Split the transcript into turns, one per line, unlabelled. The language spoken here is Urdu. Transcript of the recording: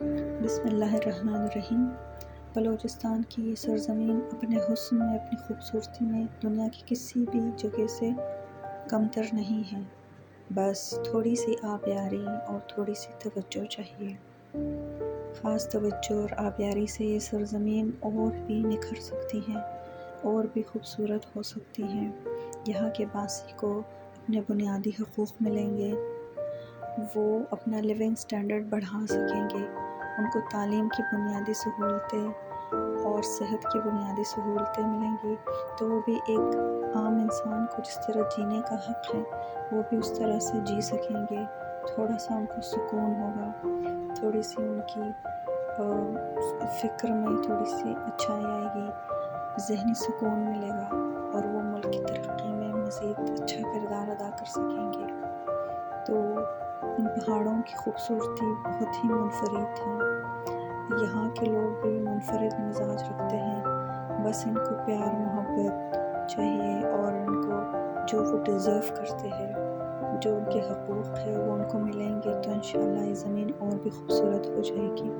بسم اللہ الرحمن الرحیم۔ بلوچستان کی یہ سرزمین اپنے حسن میں، اپنی خوبصورتی میں دنیا کی کسی بھی جگہ سے کمتر نہیں ہے۔ بس تھوڑی سی آبیاری اور تھوڑی سی توجہ چاہیے۔ خاص توجہ اور آبیاری سے یہ سرزمین اور بھی نکھر سکتی ہے، اور بھی خوبصورت ہو سکتی ہے۔ یہاں کے باسی کو اپنے بنیادی حقوق ملیں گے، وہ اپنا لیونگ سٹینڈرڈ بڑھا سکیں گے، ان کو تعلیم کی بنیادی سہولتیں اور صحت کی بنیادی سہولتیں ملیں گی، تو وہ بھی ایک عام انسان کو جس طرح جینے کا حق ہے وہ بھی اس طرح سے جی سکیں گے۔ تھوڑا سا ان کو سکون ہوگا، تھوڑی سی ان کی فکر میں تھوڑی سی اچھائی آئے گی، ذہنی سکون ملے گا، اور وہ ملک کی ترقی میں مزید اچھا کردار ادا کر سکیں گے۔ تو ان پہاڑوں کی خوبصورتی بہت ہی منفرد ہے۔ یہاں کے لوگ بھی منفرد مزاج رکھتے ہیں، بس ان کو پیار محبت چاہیے، اور ان کو جو وہ ڈیزرو کرتے ہیں، جو ان کے حقوق ہے وہ ان کو ملیں گے، تو انشاءاللہ یہ زمین اور بھی خوبصورت ہو جائے گی۔